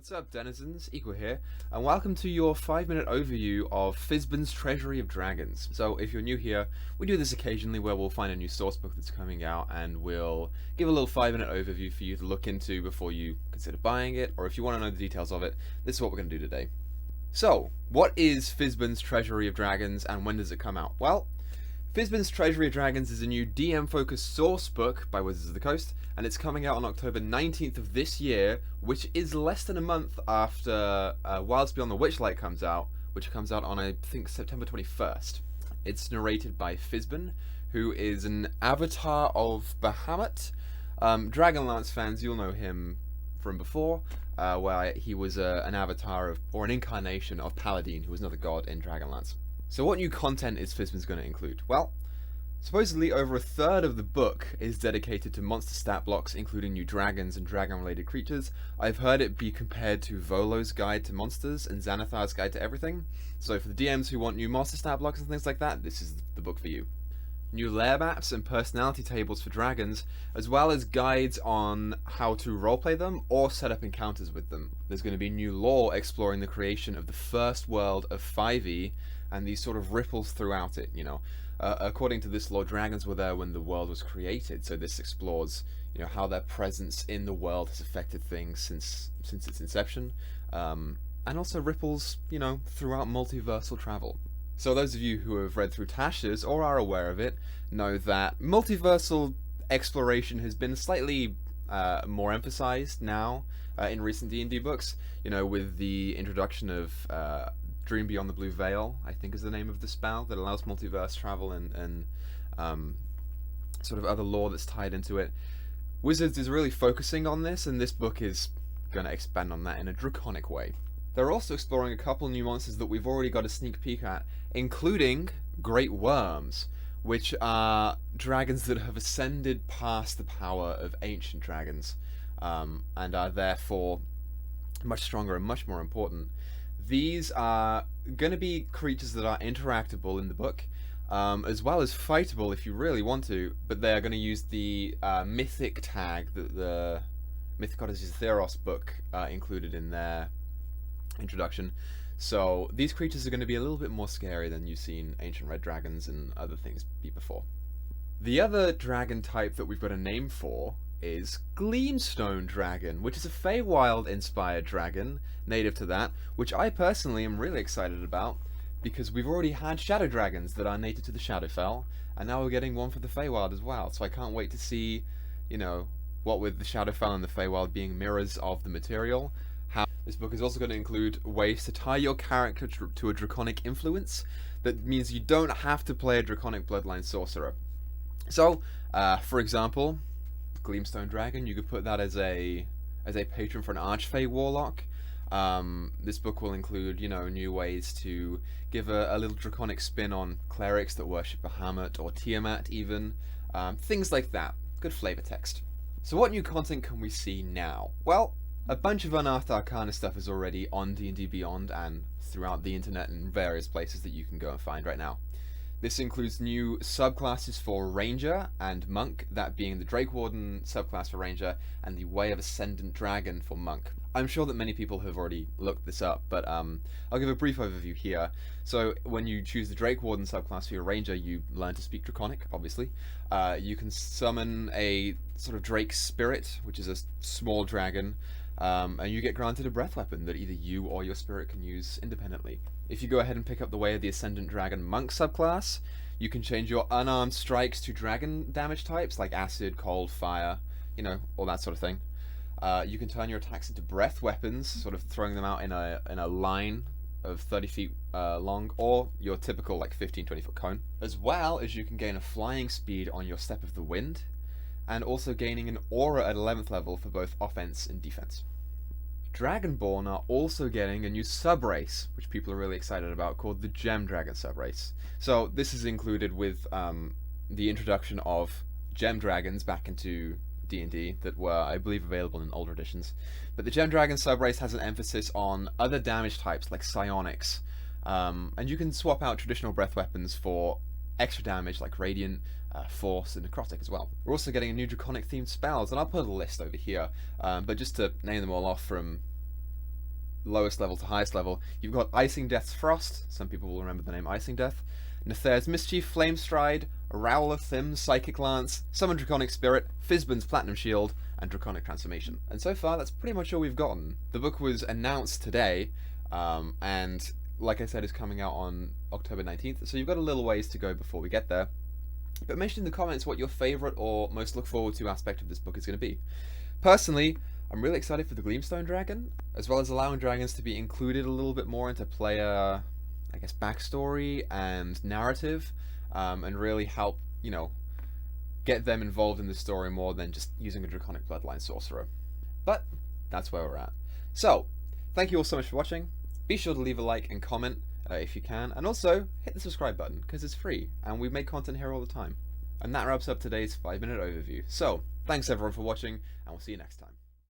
What's up, denizens? Equal here, and welcome to your 5-minute overview of Fizban's Treasury of Dragons. So, if you're new here, we do this occasionally where we'll find a new sourcebook that's coming out, and we'll give a little 5-minute overview for you to look into before you consider buying it, or if you want to know the details of it, this is what we're going to do today. So, what is Fizban's Treasury of Dragons, and when does it come out? Well, Fizban's Treasury of Dragons is a new DM-focused sourcebook by Wizards of the Coast, and it's coming out on October 19th of this year, which is less than a month after Wilds Beyond the Witchlight comes out, which comes out on, I think, September 21st. It's narrated by Fizban, who is an avatar of Bahamut. Dragonlance fans, you'll know him from before, where he was an avatar of, or an incarnation of Paladin, who was another god in Dragonlance. So what new content is Fizban's going to include? Well, supposedly over a third of the book is dedicated to monster stat blocks, including new dragons and dragon-related creatures. I've heard it be compared to Volo's Guide to Monsters and Xanathar's Guide to Everything. So for the DMs who want new monster stat blocks and things like that, this is the book for you. New lair maps and personality tables for dragons, as well as guides on how to roleplay them or set up encounters with them. There's going to be new lore exploring the creation of the first world of 5e, and these sort of ripples throughout it, you know. According to this lore, dragons were there when the world was created, so this explores, you know, how their presence in the world has affected things since its inception, and also ripples, you know, throughout multiversal travel. So those of you who have read through Tasha's or are aware of it know that multiversal exploration has been slightly more emphasized now in recent D&D books, you know, with the introduction of Dream Beyond the Blue Veil, I think is the name of the spell, that allows multiverse travel and sort of other lore that's tied into it. Wizards is really focusing on this, and this book is going to expand on that in a draconic way. They're also exploring a couple new monsters that we've already got a sneak peek at, including Great Worms, which are dragons that have ascended past the power of ancient dragons, and are therefore much stronger and much more important. These are going to be creatures that are interactable in the book, as well as fightable if you really want to, but they are going to use the mythic tag that the Mythic Odysseys Theros book included in their introduction. So these creatures are going to be a little bit more scary than you've seen ancient red dragons and other things be before. The other dragon type that we've got a name for is Gleamstone Dragon, which is a Feywild inspired dragon native to that, which I personally am really excited about, because we've already had shadow dragons that are native to the Shadowfell, and now we're getting one for the Feywild as well. So I can't wait to see, you know, what with the Shadowfell and the Feywild being mirrors of the material, how this book is also going to include ways to tie your character to a draconic influence. That means you don't have to play a draconic bloodline sorcerer. So, for example, Gleamstone Dragon, you could put that as a patron for an Archfey Warlock. This book will include, you know, new ways to give a little draconic spin on clerics that worship Bahamut or Tiamat even. Things like that. Good flavor text. So what new content can we see now? Well, a bunch of Unearthed Arcana stuff is already on D&D Beyond and throughout the internet and various places that you can go and find right now. This includes new subclasses for Ranger and Monk, that being the Drake Warden subclass for Ranger and the Way of Ascendant Dragon for Monk. I'm sure that many people have already looked this up, but I'll give a brief overview here. So when you choose the Drake Warden subclass for your Ranger, you learn to speak Draconic, obviously. You can summon a sort of Drake Spirit, which is a small dragon, and you get granted a breath weapon that either you or your spirit can use independently. If you go ahead and pick up the Way of the Ascendant Dragon Monk subclass, you can change your unarmed strikes to dragon damage types like acid, cold, fire, you know, all that sort of thing. You can turn your attacks into breath weapons, sort of throwing them out in a line of 30 feet long, or your typical like 15-20 foot cone. As well as you can gain a flying speed on your Step of the Wind, and also gaining an aura at 11th level for both offense and defense. Dragonborn are also getting a new subrace, which people are really excited about, called the Gem Dragon Subrace. So this is included with the introduction of Gem Dragons back into D&D that were, I believe, available in older editions. But the Gem Dragon Subrace has an emphasis on other damage types like psionics, and you can swap out traditional breath weapons for extra damage like Radiant, Force, and Necrotic as well. We're also getting a new Draconic themed spells, and I'll put a list over here, but just to name them all off from lowest level to highest level, you've got Icing Death's Frost, some people will remember the name Icing Death, Nether's Mischief, Flamestride, Rowel of Thim, Psychic Lance, Summon Draconic Spirit, Fizban's Platinum Shield, and Draconic Transformation. And so far, that's pretty much all we've gotten. The book was announced today, and like I said, is coming out on October 19th, so you've got a little ways to go before we get there. But mention in the comments what your favourite or most look forward to aspect of this book is going to be. Personally, I'm really excited for the Gleamstone Dragon, as well as allowing dragons to be included a little bit more into player, I guess, backstory and narrative, and really help, you know, get them involved in the story more than just using a Draconic Bloodline sorcerer. But that's where we're at. So, thank you all so much for watching. Be sure to leave a like and comment if you can, and also hit the subscribe button because it's free and we make content here all the time. And that wraps up today's 5-minute overview. So, thanks everyone for watching, and we'll see you next time.